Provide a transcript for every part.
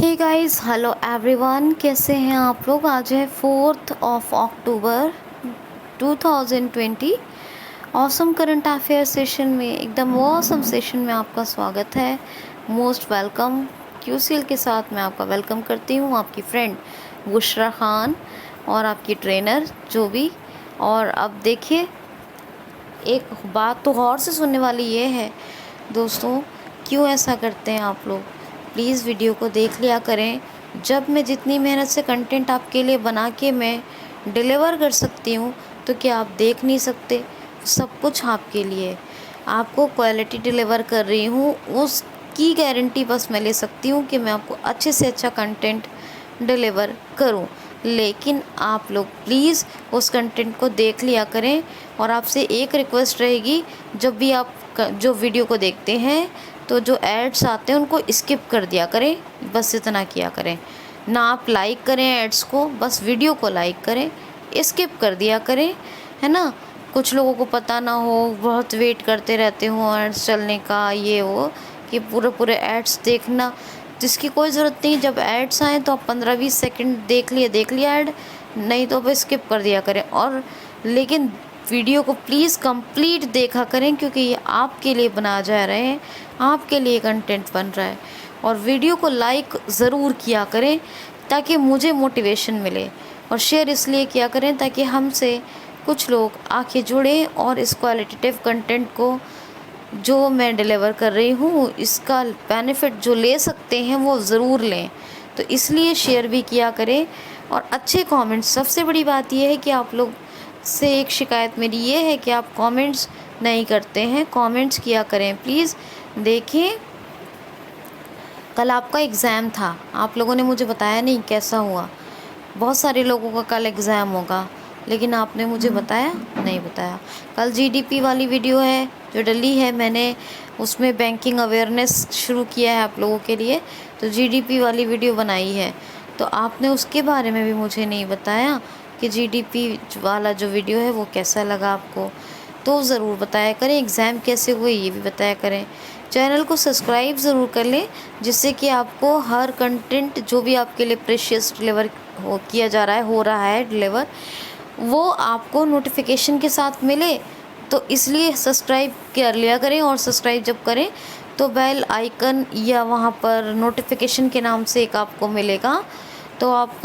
Hey guys, hello everyone, कैसे हैं आप लोग। आज है 4th of October 2020। Awesome current affair session में, एकदम ऑसम सेशन में आपका स्वागत है। Most welcome. क्यूसीएल के साथ मैं आपका वेलकम करती हूँ, आपकी फ्रेंड बुशरा खान और आपकी ट्रेनर जो भी। और अब देखिए, एक बात तो गौर से सुनने वाली ये है दोस्तों, क्यों ऐसा करते हैं आप लोग। प्लीज़ वीडियो को देख लिया करें। जब मैं जितनी मेहनत से कंटेंट आपके लिए बना के मैं डिलीवर कर सकती हूँ, तो क्या आप देख नहीं सकते। सब कुछ आपके लिए, आपको क्वालिटी डिलीवर कर रही हूँ, उसकी गारंटी बस मैं ले सकती हूँ कि मैं आपको अच्छे से अच्छा कंटेंट डिलीवर करूँ। लेकिन आप लोग प्लीज़ उस कंटेंट को देख लिया करें। और आपसे एक रिक्वेस्ट रहेगी, जब भी आप जो वीडियो को देखते हैं तो जो एड्स आते हैं उनको स्किप कर दिया करें। बस इतना किया करें, ना आप लाइक करें एड्स को, बस वीडियो को लाइक करें, स्किप कर दिया करें, है ना। कुछ लोगों को पता ना हो, बहुत वेट करते रहते हो एड्स चलने का, ये वो, कि पूरे एड्स देखना, जिसकी कोई ज़रूरत नहीं। जब एड्स आए तो आप 15-20 सेकंड देख लिया ऐड, नहीं तो बस स्किप कर दिया करें। और लेकिन वीडियो को प्लीज़ कंप्लीट देखा करें, क्योंकि ये आपके लिए बनाया जा रहे हैं, आपके लिए कंटेंट बन रहा है। और वीडियो को लाइक ज़रूर किया करें ताकि मुझे मोटिवेशन मिले, और शेयर इसलिए किया करें ताकि हमसे कुछ लोग आके जुड़ें और इस क्वालिटेटिव कंटेंट को जो मैं डिलीवर कर रही हूँ, इसका बेनिफिट जो ले सकते हैं वो ज़रूर लें। तो इसलिए शेयर भी किया करें और अच्छे कमेंट्स। सबसे बड़ी बात यह है कि आप लोग से एक शिकायत मेरी ये है कि आप कमेंट्स नहीं करते हैं। कमेंट्स किया करें प्लीज़। देखिए, कल आपका एग्ज़ाम था, आप लोगों ने मुझे बताया नहीं कैसा हुआ। बहुत सारे लोगों का कल एग्ज़ाम होगा, लेकिन आपने मुझे बताया नहीं बताया। कल जीडीपी वाली वीडियो है जो डली है, मैंने उसमें बैंकिंग अवेयरनेस शुरू किया है आप लोगों के लिए, तो जीडीपी वाली वीडियो बनाई है, तो आपने उसके बारे में भी मुझे नहीं बताया कि जीडीपी वाला जो वीडियो है वो कैसा लगा आपको। तो ज़रूर बताया करें। एग्ज़ाम कैसे हुए ये भी बताया करें। चैनल को सब्सक्राइब ज़रूर कर लें, जिससे कि आपको हर कंटेंट जो भी आपके लिए प्रेशियस डिलीवर किया जा रहा है, हो रहा है डिलीवर, वो आपको नोटिफिकेशन के साथ मिले। तो इसलिए सब्सक्राइब कर लिया करें। और सब्सक्राइब जब करें तो बेल आइकन या वहाँ पर नोटिफिकेशन के नाम से एक आपको मिलेगा, तो आप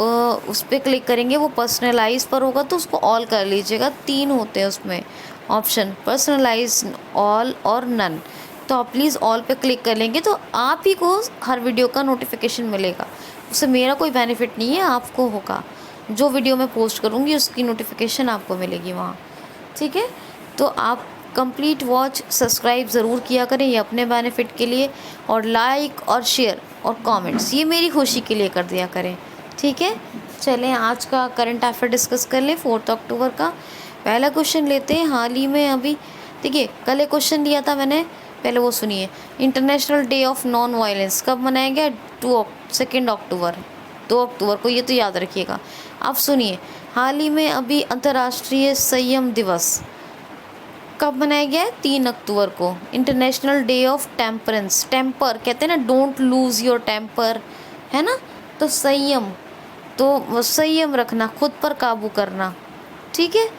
उस पर क्लिक करेंगे, वो पर्सनलाइज पर होगा तो उसको ऑल कर लीजिएगा। 3 होते हैं उसमें ऑप्शन, पर्सनलाइज, ऑल और नन। तो आप प्लीज़ ऑल पे क्लिक कर लेंगे तो आप ही को हर वीडियो का नोटिफिकेशन मिलेगा। उससे मेरा कोई बेनिफिट नहीं है, आपको होगा। जो वीडियो मैं पोस्ट करूँगी उसकी नोटिफिकेशन आपको मिलेगी वहाँ, ठीक है। तो आप कंप्लीट वॉच सब्सक्राइब ज़रूर किया करें, ये अपने बेनिफिट के लिए। और लाइक और शेयर और कमेंट्स ये मेरी खुशी के लिए कर दिया करें, ठीक है। चलें आज का करंट अफेयर डिस्कस कर लें, 4 अक्टूबर का। पहला क्वेश्चन लेते हैं। हाल ही में अभी देखिए, कल एक क्वेश्चन लिया था मैंने, पहले वो सुनिए। International day of non violence कब मनाया गया? 2 अक्टूबर, 2 अक्टूबर को, ये तो याद रखिएगा। अब सुनिए, हाल ही में अभी अंतर्राष्ट्रीय संयम दिवस कब मनाया गया है? 3 अक्टूबर को। International day of temperance, temper कहते हैं ना, डोंट लूज़ योर टेम्पर, है ना। तो संयम, तो संयम रखना, खुद पर काबू करना, ठीक है।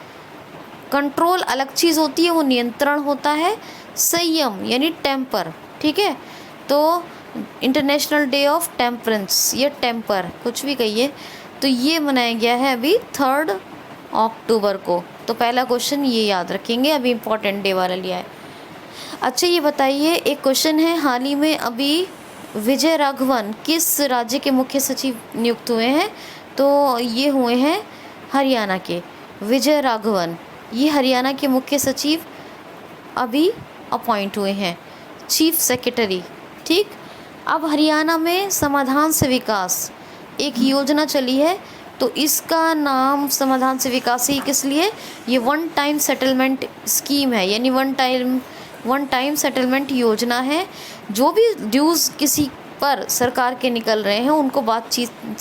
कंट्रोल अलग चीज़ होती है, वो नियंत्रण होता है। संयम यानी टेम्पर, ठीक है। तो इंटरनेशनल डे ऑफ टेम्परेंस या टेम्पर, कुछ भी कहिए, तो ये मनाया गया है अभी 3 अक्टूबर को। तो पहला क्वेश्चन ये याद रखेंगे, अभी इम्पोर्टेंट डे वाला लिया है। अच्छा, ये बताइए, एक क्वेश्चन है, हाल ही में अभी विजय राघवन किस राज्य के मुख्य सचिव नियुक्त हुए हैं? तो ये हुए हैं हरियाणा के। विजय राघवन ये हरियाणा के मुख्य सचिव अभी अपॉइंट हुए हैं, चीफ सेक्रेटरी, ठीक। अब हरियाणा में समाधान से विकास एक योजना चली है, तो इसका नाम समाधान से विकास ही किस लिए? ये वन टाइम सेटलमेंट स्कीम है, यानी वन टाइम सेटलमेंट योजना है। जो भी ड्यूज़ किसी पर सरकार के निकल रहे हैं, उनको बातचीत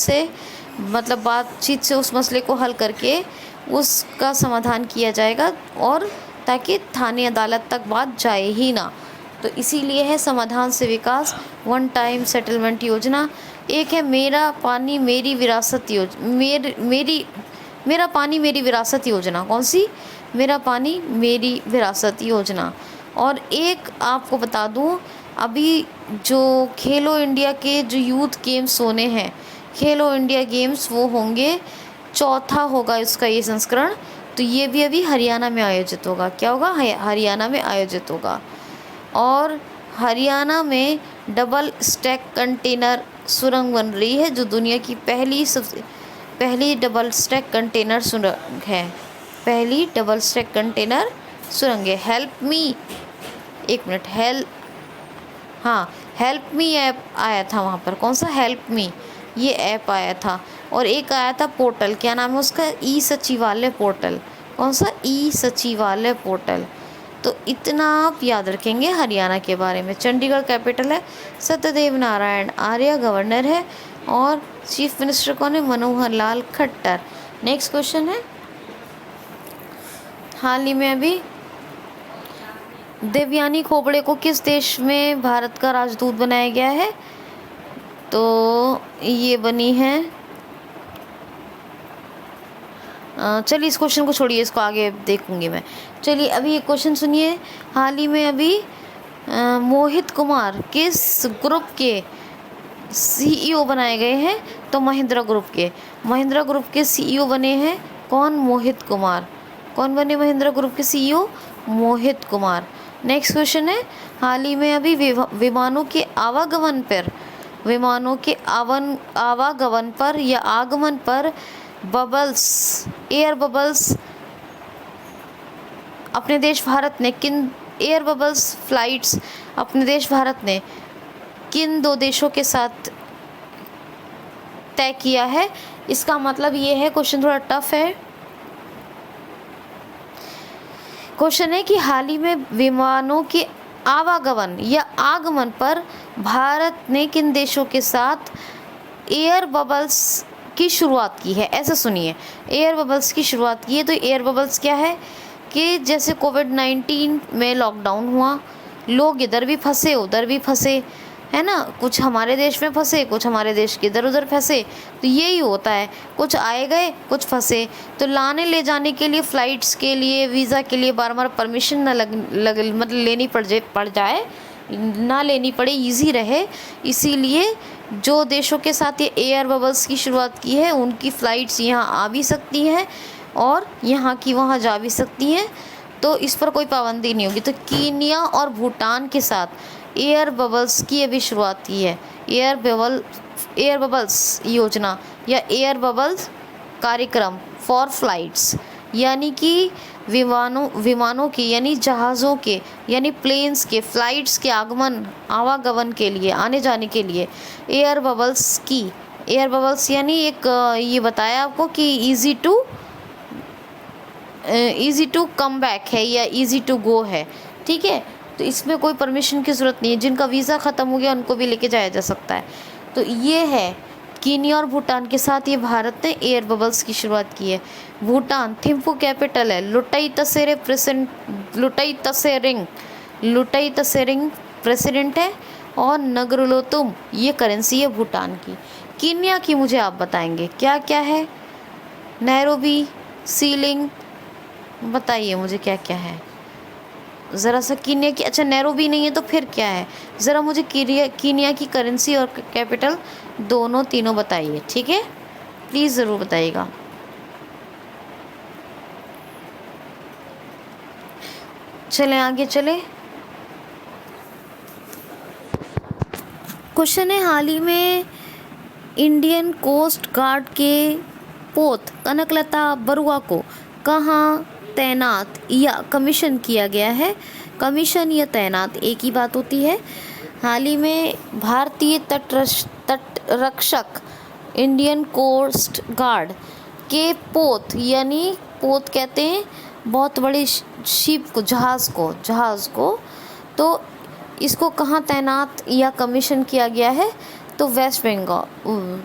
से उस मसले को हल करके उसका समाधान किया जाएगा, और ताकि थाने अदालत तक बात जाए ही ना। तो इसीलिए है समाधान से विकास, वन टाइम सेटलमेंट योजना। एक है मेरा पानी मेरी विरासत मेरा पानी मेरी विरासत योजना। कौन सी? मेरा पानी मेरी विरासत योजना। और एक आपको बता दूं, अभी जो खेलो इंडिया के जो यूथ गेम्स होने हैं, खेलो इंडिया गेम्स, वो होंगे, चौथा होगा इसका ये संस्करण। तो ये भी अभी हरियाणा में आयोजित होगा। क्या होगा? हरियाणा में आयोजित होगा। और हरियाणा में डबल स्टैक कंटेनर सुरंग बन रही है, जो दुनिया की पहली डबल स्टैक कंटेनर सुरंग है। पहली डबल स्टैक कंटेनर सुरंग है। हेल्प मी, एक मिनट, हेल्प मी ऐप आया था वहाँ पर। कौन सा? हेल्प मी, ये ऐप आया था। और एक आया था पोर्टल, क्या नाम है उसका? ई सचिवालय पोर्टल। कौन सा? ई सचिवालय पोर्टल। तो इतना आप याद रखेंगे हरियाणा के बारे में। चंडीगढ़ कैपिटल है, सत्यदेव नारायण आर्य गवर्नर है, और चीफ मिनिस्टर कौन है? मनोहर लाल खट्टर। नेक्स्ट क्वेश्चन है, हाल ही में अभी देवयानी खोबड़े को किस देश में भारत का राजदूत बनाया गया है? तो ये बनी है, चलिए इस क्वेश्चन को छोड़िए, इसको आगे देखूंगी मैं। चलिए अभी एक क्वेश्चन सुनिए। हाल ही में अभी मोहित कुमार किस ग्रुप के सीईओ बनाए गए हैं? तो महिंद्रा ग्रुप के सीईओ बने हैं कौन? मोहित कुमार। कौन बने महिंद्रा ग्रुप के CEO? Mohit Kumar. Next question है, हाल ही में अभी विमानों के आवागमन पर या आगमन पर एयर बबल्स अपने देश भारत ने किन दो देशों के साथ तय किया है? इसका मतलब ये है, क्वेश्चन थोड़ा टफ है। क्वेश्चन है कि हाल ही में विमानों के आवागमन या आगमन पर भारत ने किन देशों के साथ एयर बबल्स की शुरुआत की है? ऐसा सुनिए, एयर बबल्स की शुरुआत की है। तो एयर बबल्स क्या है कि जैसे कोविड-19 में लॉकडाउन हुआ, लोग इधर भी फंसे उधर भी फंसे, है ना, कुछ हमारे देश में फंसे, कुछ हमारे देश के इधर उधर फंसे। तो यही होता है, कुछ आए गए कुछ फंसे। तो लाने ले जाने के लिए, फ़्लाइट्स के लिए, वीज़ा के लिए बार बार परमिशन मतलब लेनी पड़ जाए ना लेनी पड़े, इजी रहे, इसीलिए जो देशों के साथ ये एयर बबल्स की शुरुआत की है, उनकी फ़्लाइट्स यहाँ आ भी सकती हैं और यहाँ की वहाँ जा भी सकती हैं। तो इस पर कोई पाबंदी नहीं होगी। तो कीनिया और भूटान के साथ एयर बबल्स की अभी शुरुआत की है। एयर बबल्स योजना या एयर बबल्स कार्यक्रम फॉर फ्लाइट्स, यानी कि विमानों के यानी जहाज़ों के यानी प्लेन्स के फ़्लाइट्स के आवागमन के लिए, आने जाने के लिए एयर बबल्स यानी एक ये बताया आपको कि ईज़ी टू कम बैक है या ईज़ी टू गो है। ठीक है, तो इसमें कोई परमिशन की ज़रूरत नहीं है। जिनका वीज़ा ख़त्म हो गया उनको भी लेके जाया जा सकता है। तो ये है, कीनिया और भूटान के साथ ये भारत ने एयर बबल्स की शुरुआत की है। भूटान थिम्पू कैपिटल है, लुटाई तसेरिंग प्रेसिडेंट है, और नगरलोतुम ये करेंसी है भूटान की। कीनिया की मुझे आप बताएंगे क्या क्या है? नैरोबी, सीलिंग, बताइए मुझे क्या क्या है ज़रा सा। कीनिया की, अच्छा नैरोबी नहीं है तो फिर क्या है? ज़रा मुझे कीनिया की करेंसी और कैपिटल तीनों बताइए। ठीक है, प्लीज़ ज़रूर बताइएगा। चलें आगे चलें। क्वेश्चन है, हाल ही में इंडियन कोस्ट गार्ड के पोत कनकलता बरुआ को कहाँ तैनात या कमीशन किया गया है? कमीशन या तैनात एक ही बात होती है। हाल ही में भारतीय तटरक्षक इंडियन कोस्ट गार्ड के पोत, यानी पोत कहते हैं बहुत बड़े शिप को, जहाज़ को, तो इसको कहाँ तैनात या कमीशन किया गया है? तो वेस्ट बंगाल,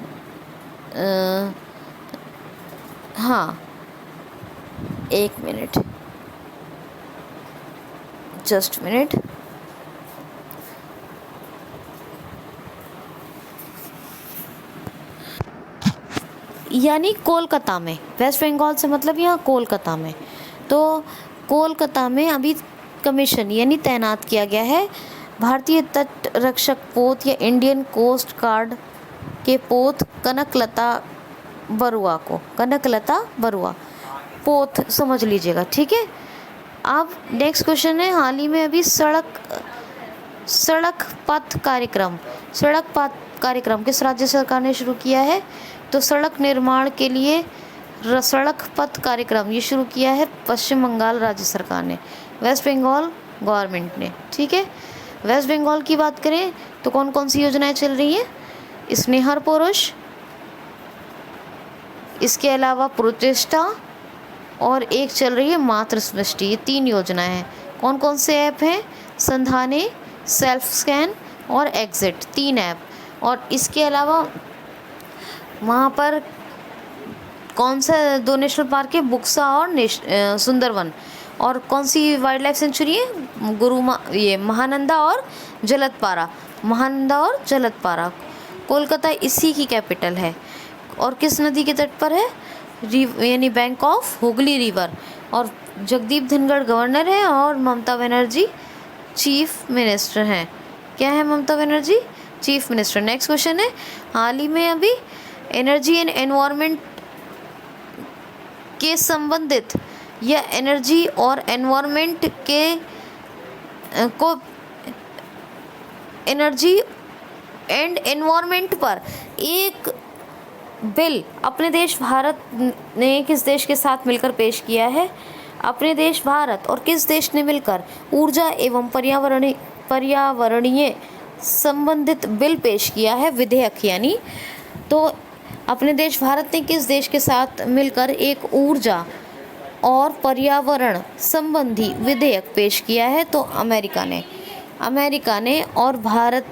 हाँ एक मिनट, जस्ट मिनट, यानी कोलकाता में, वेस्ट बंगाल से मतलब यहाँ कोलकाता में। तो कोलकाता में अभी कमीशन यानी तैनात किया गया है भारतीय तट रक्षक पोत या इंडियन कोस्ट गार्ड के पोत कनकलता बरुआ को। कनकलता बरुआ पोत समझ लीजिएगा, ठीक है। अब नेक्स्ट क्वेश्चन है, हाल ही में अभी सड़क पथ कार्यक्रम किस राज्य सरकार ने शुरू किया है? तो सड़क निर्माण के लिए सड़क पथ कार्यक्रम ये शुरू किया है पश्चिम बंगाल राज्य सरकार ने, वेस्ट बंगाल गवर्नमेंट ने, ठीक है। वेस्ट बंगाल की बात करें तो कौन कौन सी योजनाएं चल रही हैं? स्नेहर पुरुष, इसके अलावा प्रोचेष्टा और एक चल रही है मातृ सृष्टि। ये 3 योजनाएं हैं। कौन कौन से ऐप हैं? संधाने, सेल्फ स्कैन और एग्जिट, 3 ऐप। और इसके अलावा वहाँ पर कौन सा 2 नेशनल पार्क है? बुक्सा और सुंदरवन। और कौन सी वाइल्ड लाइफ सेंचुरी है? ये महानंदा और जलदपारा। महानंदा और जलदपारा। कोलकाता इसी की कैपिटल है। और किस नदी के तट पर है? यानी बैंक ऑफ हुगली रिवर। और जगदीप धनखड़ गवर्नर है और ममता बनर्जी चीफ मिनिस्टर हैं। क्या है Mamata Banerjee? Chief minister. Next question है, हाल ही में अभी एनर्जी एंड एनवायरनमेंट के संबंधित या एनर्जी और एनवायरनमेंट के को एनर्जी एंड एनवायरनमेंट पर एक बिल अपने देश भारत ने किस देश के साथ मिलकर पेश किया है? अपने देश भारत और किस देश ने मिलकर ऊर्जा एवं पर्यावरणीय संबंधित बिल पेश किया है? विधेयक यानी। तो अपने देश भारत ने किस देश के साथ मिलकर एक ऊर्जा और पर्यावरण संबंधी विधेयक पेश किया है? तो अमेरिका ने और भारत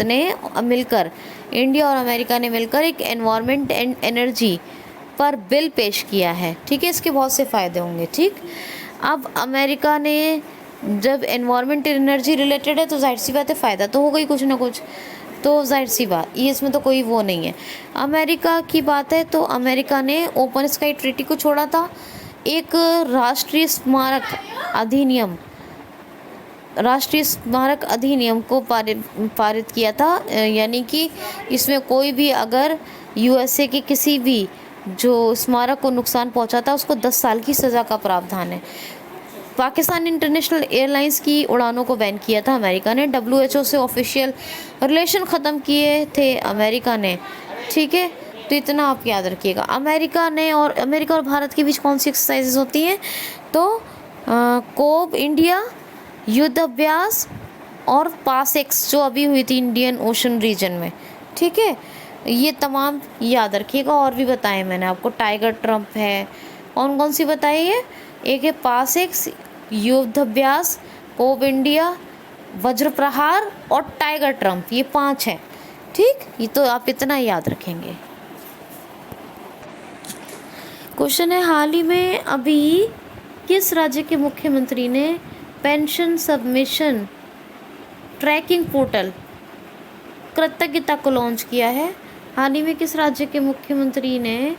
ने मिलकर, इंडिया और अमेरिका ने मिलकर एक एनवायरनमेंट एंड एनर्जी पर बिल पेश किया है, ठीक है। इसके बहुत से फ़ायदे होंगे, ठीक। अब अमेरिका ने जब एनवायरनमेंट एनर्जी रिलेटेड है तो जाहिर सी बात है फ़ायदा तो होगा ही कुछ ना कुछ, तो जाहिर सी बात ये इसमें तो कोई वो नहीं है। अमेरिका की बात है तो अमेरिका ने ओपन स्काई ट्रीटी को छोड़ा था, एक राष्ट्रीय स्मारक अधिनियम को पारित किया था, यानी कि इसमें कोई भी अगर यूएसए के किसी भी जो स्मारक को नुकसान पहुंचा था उसको 10 साल की सज़ा का प्रावधान है। पाकिस्तान इंटरनेशनल एयरलाइंस की उड़ानों को बैन किया था अमेरिका ने। WHO से ऑफिशियल रिलेशन ख़त्म किए थे अमेरिका ने, ठीक है। तो इतना आप याद रखिएगा। अमेरिका और भारत के बीच कौन सी एक्सरसाइजेज होती हैं? तो कोब इंडिया, युद्ध अभ्यास और पासेक्स जो अभी हुई थी इंडियन ओशन रीजन में, ठीक है। ये तमाम याद रखिएगा। और भी बताएं मैंने आपको, टाइगर ट्रम्प है, कौन कौन सी बताई है? एक है पासेक्स, युद्ध अभ्यास, कोब इंडिया, वज्र प्रहार और टाइगर ट्रम्प, ये 5 हैं, ठीक। ये तो आप इतना याद रखेंगे। क्वेश्चन है, हाल ही में अभी किस राज्य के मुख्यमंत्री ने पेंशन सबमिशन ट्रैकिंग पोर्टल कृतज्ञता को लॉन्च किया है? हाल ही में किस राज्य के मुख्यमंत्री ने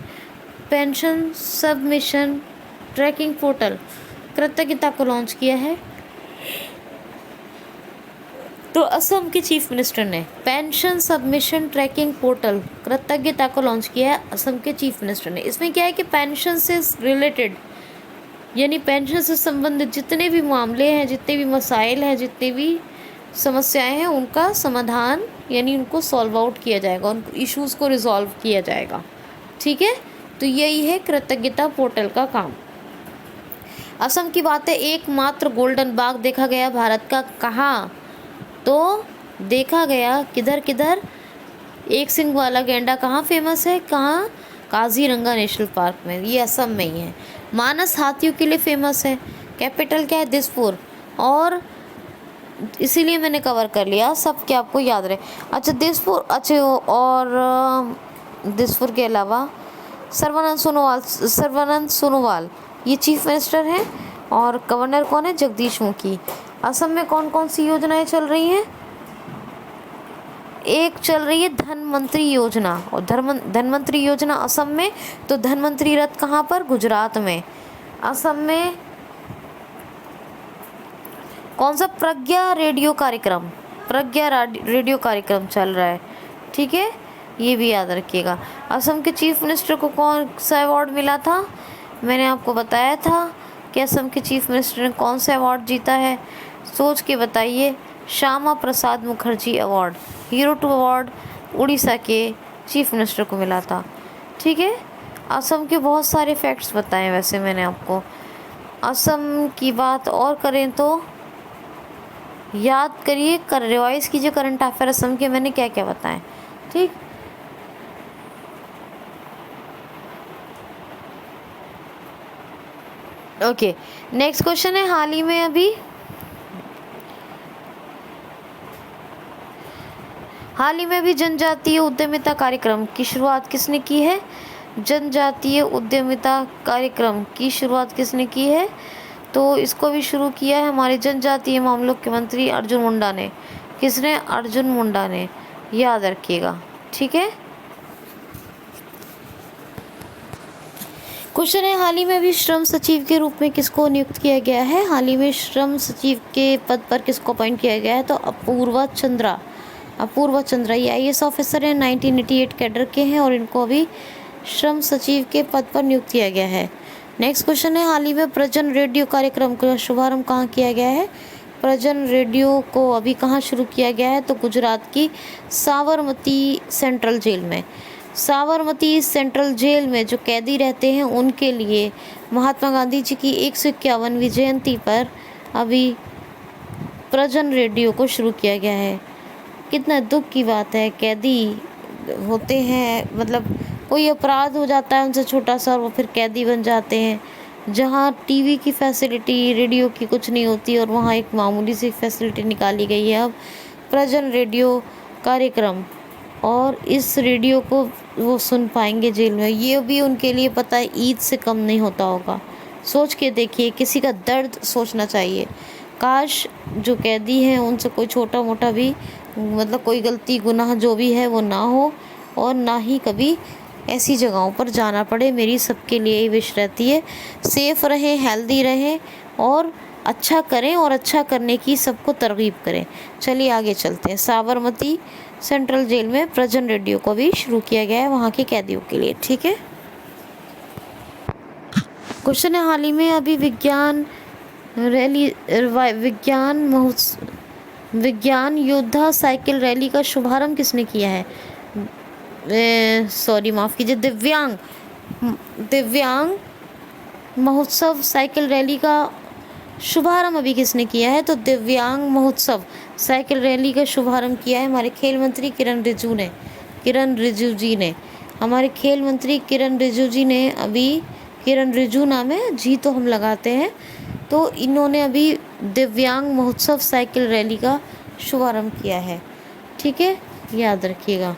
पेंशन सबमिशन ट्रैकिंग पोर्टल कृतज्ञता को लॉन्च किया है? तो असम के चीफ मिनिस्टर ने पेंशन सबमिशन ट्रैकिंग पोर्टल कृतज्ञता को लॉन्च किया है, असम के चीफ मिनिस्टर ने। इसमें क्या है कि पेंशन से रिलेटेड यानी पेंशन से संबंधित जितने भी मामले हैं, जितने भी मसाइल हैं, जितने भी समस्याएं हैं, उनका समाधान यानी उनको सॉल्व आउट किया जाएगा, उन इश्यूज़ को रिजॉल्व किया जाएगा, ठीक है। तो यही है कृतज्ञता पोर्टल का काम। असम की बात है, एकमात्र गोल्डन बाघ देखा गया भारत का कहाँ? तो देखा गया किधर एक सिंग वाला गैंडा कहाँ फेमस है? कहाँ? काजीरंगा नेशनल पार्क में, ये असम में ही है। मानस हाथियों के लिए फेमस है। कैपिटल क्या है? दिसपुर। और इसीलिए मैंने कवर कर लिया सब, क्या आपको याद रहे। अच्छा दिसपुर, अच्छा और दिसपुर के अलावा सर्बानंद सोनोवाल ये चीफ मिनिस्टर हैं और गवर्नर कौन है? जगदीश मुखी। असम में कौन कौन सी योजनाएं चल रही हैं? एक चल रही है धनवंतरी योजना, और धनवंतरी योजना असम में, तो धनवंतरी रथ कहाँ पर? गुजरात में। असम में कौन सा? प्रज्ञा रेडियो कार्यक्रम, रेडियो कार्यक्रम चल रहा है, ठीक है, ये भी याद रखिएगा। असम के चीफ मिनिस्टर को कौन सा अवार्ड मिला था? मैंने आपको बताया था कि असम के चीफ मिनिस्टर ने कौन सा अवार्ड जीता है, सोच के बताइए। Shyama Prasad Mukherjee award, hero 2 award Orissa के चीफ मिनिस्टर को मिला था, ठीक है। असम के बहुत सारे फैक्ट्स बताए वैसे मैंने आपको। असम की बात और करें तो याद करिए, रिवाइज कीजिए करंट अफेयर असम के मैंने क्या क्या बताए, ठीक। ओके, नेक्स्ट क्वेश्चन है, हाल ही में अभी जनजातीय उद्यमिता कार्यक्रम की शुरुआत किसने की है? जनजातीय उद्यमिता कार्यक्रम की शुरुआत किसने की है? तो इसको भी शुरू किया है हमारे जनजातीय मामलों के मंत्री अर्जुन मुंडा ने। किसने? अर्जुन मुंडा ने, याद रखिएगा, ठीक है। क्वेश्चन है, हाल ही में भी श्रम सचिव के रूप में किसको नियुक्त किया गया है? हाल ही में श्रम सचिव के पद पर किसको अपॉइंट किया गया है? तो अपूर्वा चंद्रा, ये IAS ऑफिसर हैं, 1988 कैडर के हैं, और इनको अभी श्रम सचिव के पद पर नियुक्त किया गया है। नेक्स्ट क्वेश्चन है, हाल ही में प्रजन रेडियो कार्यक्रम का शुभारंभ कहाँ किया गया है? प्रजन रेडियो को अभी कहाँ शुरू किया गया है? तो गुजरात की साबरमती सेंट्रल जेल में। साबरमती सेंट्रल जेल में जो कैदी रहते हैं उनके लिए महात्मा गांधी जी की 151वीं जयंती पर अभी प्रजन रेडियो को शुरू किया गया है। कितना दुख की बात है, कैदी होते हैं, मतलब कोई अपराध हो जाता है उनसे छोटा सा और वो फिर कैदी बन जाते हैं, जहाँ टीवी की फैसिलिटी, रेडियो की कुछ नहीं होती, और वहाँ एक मामूली सी फैसिलिटी निकाली गई है अब प्रजन रेडियो कार्यक्रम, और इस रेडियो को वो सुन पाएंगे जेल में। ये भी उनके लिए पता है ईद से कम नहीं होता होगा। सोच के देखिए, किसी का दर्द सोचना चाहिए। काश जो कैदी हैं उनसे कोई छोटा मोटा भी, मतलब कोई गलती गुनाह जो भी है वो ना हो, और ना ही कभी ऐसी जगहों पर जाना पड़े। मेरी सबके लिए ही विश रहती है, सेफ़ रहें, हेल्दी रहें, और अच्छा करें, और अच्छा करने की सबको तरगीब करें। चलिए आगे चलते हैं। साबरमती सेंट्रल जेल में प्रजन रेडियो को भी शुरू किया गया है वहाँ के कैदियों के लिए, ठीक है। क्वेश्चन है, हाल ही में अभी विज्ञान योद्धा साइकिल रैली का शुभारंभ किसने किया है? माफ़ कीजिए, दिव्यांग महोत्सव साइकिल रैली का शुभारंभ अभी किसने किया है? तो दिव्यांग महोत्सव साइकिल रैली का शुभारंभ किया है हमारे खेल मंत्री किरण रिजिजू जी ने। हमारे खेल मंत्री किरण रिजिजू जी ने अभी, किरण रिजिजू नाम है जी तो हम लगाते हैं, तो इन्होंने अभी दिव्यांग महोत्सव साइकिल रैली का शुभारंभ किया है, ठीक है, याद रखिएगा।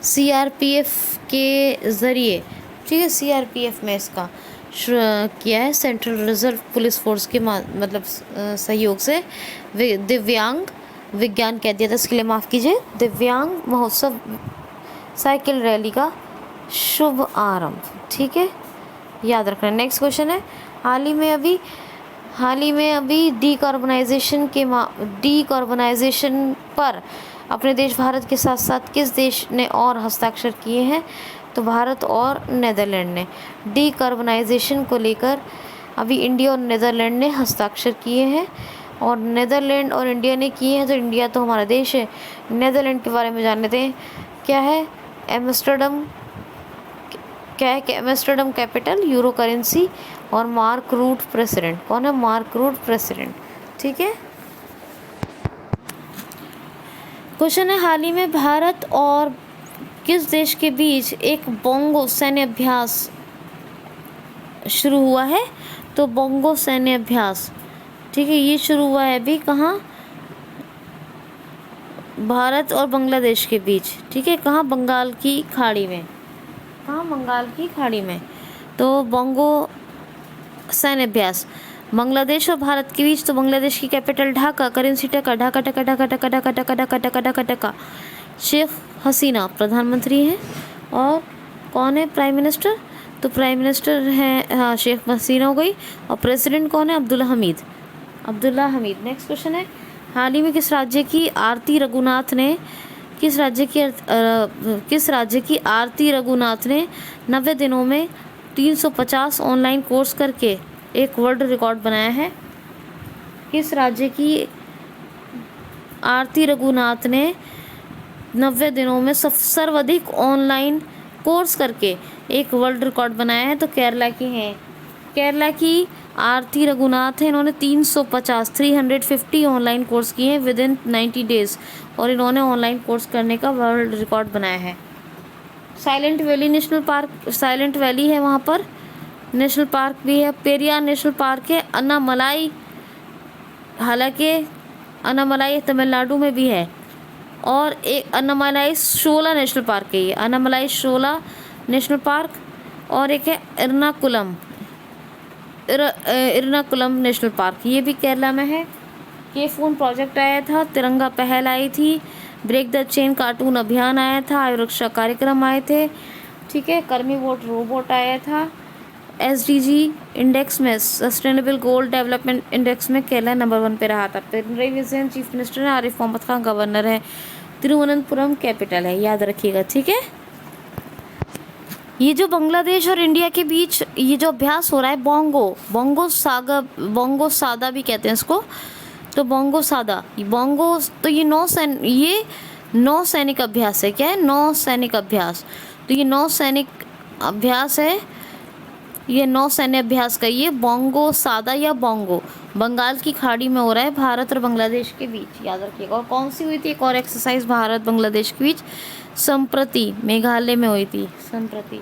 CRPF के ज़रिए, ठीक है, CRPF में इसका किया है, सेंट्रल रिजर्व पुलिस फोर्स के मतलब सहयोग से दिव्यांग विज्ञान कह दिया था, इसके लिए माफ़ कीजिए, दिव्यांग महोत्सव साइकिल रैली का शुभ आरंभ, ठीक है, याद रखना। नेक्स्ट क्वेश्चन है, हाल ही में अभी डीकार्बनाइजेशन पर अपने देश भारत के साथ साथ किस देश ने और हस्ताक्षर किए हैं? तो भारत और नेदरलैंड ने डीकार्बनाइजेशन को लेकर अभी इंडिया और नेदरलैंड ने हस्ताक्षर किए हैं, और नेदरलैंड और इंडिया ने किए हैं, तो इंडिया तो हमारा देश है। नेदरलैंड के बारे में जान लेते हैं, क्या है? एम्स्टर्डम कैपिटल, यूरो करेंसी, और मार्क रूट प्रेसिडेंट। कौन है? मार्क रूट प्रेसिडेंट, ठीक है। क्वेश्चन है, हाल ही में भारत और किस देश के बीच एक बोंगो सैन्य अभ्यास शुरू हुआ है? तो बोंगो सैन्य अभ्यास, ठीक है, ये शुरू हुआ है अभी कहाँ? भारत और बांग्लादेश के बीच, ठीक है, कहाँ? बंगाल की खाड़ी में। कहाँ? बंगाल की खाड़ी में। तो बोंगो सैन्य अभ्यास बांग्लादेश और भारत के बीच, तो बांग्लादेश की कैपिटल ढाका, करेंसी टका, ढाका टका ढाका टका ढाका टका ढाका टका ढाका टका। शेख हसीना प्रधानमंत्री हैं और कौन है प्राइम मिनिस्टर? तो प्राइम मिनिस्टर हैं, हाँ, शेख हसीना हो गई। और प्रेसिडेंट कौन है? अब्दुल्ला हमीद। नेक्स्ट क्वेश्चन है, हाल ही में किस राज्य की आरती रघुनाथ ने 90 दिनों में 350 ऑनलाइन कोर्स करके एक वर्ल्ड रिकॉर्ड बनाया है? किस राज्य की आरती रघुनाथ ने 90 दिनों में सर्वाधिक ऑनलाइन कोर्स करके एक वर्ल्ड रिकॉर्ड बनाया है? तो केरला की हैं। केरला की आरती रघुनाथ है, इन्होंने 350 ऑनलाइन कोर्स किए हैं विद इन 90 डेज और इन्होंने ऑनलाइन कोर्स करने का वर्ल्ड रिकॉर्ड बनाया है। Silent valley national park, silent valley है वहाँ पर, नेशनल पार्क भी है। पेरियार नेशनल पार्क है। अन्नामलाई, हालांकि अन्नामलाई तमिलनाडु में भी है। और एक अन्नामलाई शोला नेशनल पार्क है, ये अन्नामलाई शोला नेशनल पार्क। और एक है इरनाकुलम नेशनल पार्क, ये भी केरला में है। के फोन प्रोजेक्ट आया था, तिरंगा पहल आई थी, ब्रेक द चेन कार्टून अभियान आया था, आयुरक्षा कार्यक्रम आए थे, ठीक है। कर्मी वोट रोबोट आया था। SDG इंडेक्स में, सस्टेनेबल गोल डेवलपमेंट इंडेक्स में केरला नंबर 1 पे रहा था। पिनरई विजयन चीफ मिनिस्टर है, आरिफ मोहम्मद खान गवर्नर है। तिरुवनंतपुरम कैपिटल है, याद रखिएगा, ठीक है। ये जो बांग्लादेश और इंडिया के बीच ये जो अभ्यास हो रहा है, बोंगो सादा भी कहते हैं इसको, तो बोंगो सादा, तो ये नौ सैनिक अभ्यास है। क्या है? 9 सैनिक अभ्यास। तो ये 9 सैनिक अभ्यास है, ये 9 सैन्य अभ्यास का ये बोंगो सादा या बोंगो बंगाल की खाड़ी में हो रहा है, भारत और बांग्लादेश के बीच, याद रखिएगा। और कौन सी हुई थी एक और एक्सरसाइज भारत बांग्लादेश के बीच? संप्रति, मेघालय में हुई थी, संप्रति।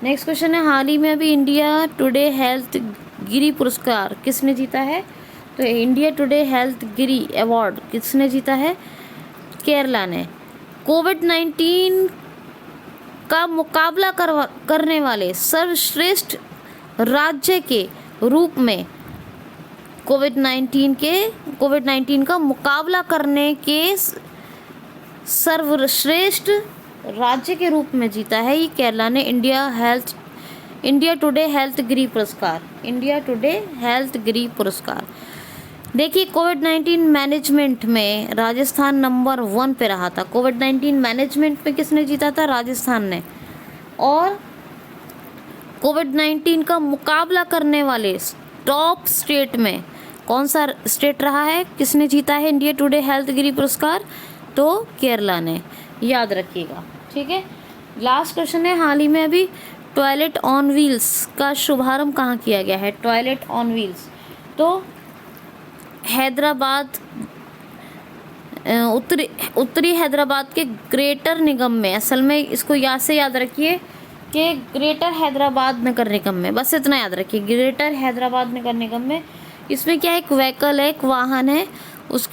नेक्स्ट क्वेश्चन है, हाल ही में अभी इंडिया टुडे हेल्थ गिरी पुरस्कार किसने जीता है? तो इंडिया टुडे हेल्थ गिरी अवार्ड किसने जीता है? केरला ने। कोविड-19 का मुकाबला करने वाले सर्वश्रेष्ठ राज्य के रूप में कोविड-19 का मुकाबला करने के सर्वश्रेष्ठ राज्य के रूप में जीता है ये केरला ने इंडिया टुडे हेल्थ गिरी पुरस्कार। देखिए, कोविड-19 मैनेजमेंट में राजस्थान नंबर 1 पे रहा था। कोविड-19 मैनेजमेंट में किसने जीता था? राजस्थान ने। और कोविड-19 का मुकाबला करने वाले टॉप स्टेट में कौन सा स्टेट रहा है? किसने जीता है इंडिया टुडे हेल्थ गिरी पुरस्कार? तो केरला ने, याद रखिएगा, ठीक है। लास्ट क्वेश्चन है, हाल ही में अभी टॉयलेट ऑन व्हील्स का शुभारंभ कहाँ किया गया है? टॉयलेट ऑन व्हील्स तो हैदराबाद, उत्तरी हैदराबाद के ग्रेटर निगम में, असल में इसको याद रखिए कि ग्रेटर हैदराबाद नगर निगम में, बस इतना याद रखिए, ग्रेटर हैदराबाद नगर निगम में। इसमें क्या है? एक व्हीकल है, एक वाहन है, उस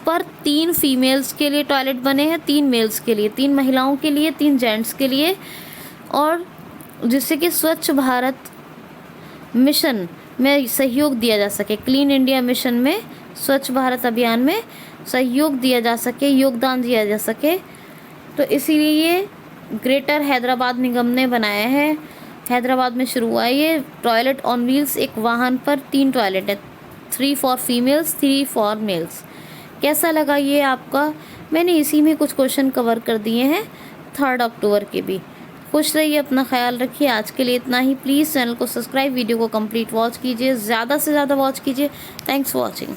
पर 3 फीमेल्स के लिए टॉयलेट बने हैं, 3 मेल्स के लिए, 3 महिलाओं के लिए, 3 जेंट्स के लिए, और जिससे कि स्वच्छ भारत मिशन में सहयोग दिया जा सके, क्लीन इंडिया मिशन में, स्वच्छ भारत अभियान में सहयोग दिया जा सके, योगदान दिया जा सके। तो इसीलिए ये ग्रेटर हैदराबाद निगम ने बनाया है, हैदराबाद में शुरू हुआ है ये टॉयलेट ऑन व्हील्स। एक वाहन पर 3 टॉयलेट है, 3 फॉर फीमेल्स, 3 फॉर मेल्स। कैसा लगा ये आपका? मैंने इसी में कुछ क्वेश्चन कवर कर दिए हैं 3 अक्टूबर के भी। खुश रहिए, अपना ख्याल रखिए। आज के लिए इतना ही। प्लीज़ चैनल को सब्सक्राइब, वीडियो को कंप्लीट वॉच कीजिए, ज़्यादा से ज़्यादा वॉच कीजिए। Thanks for watching.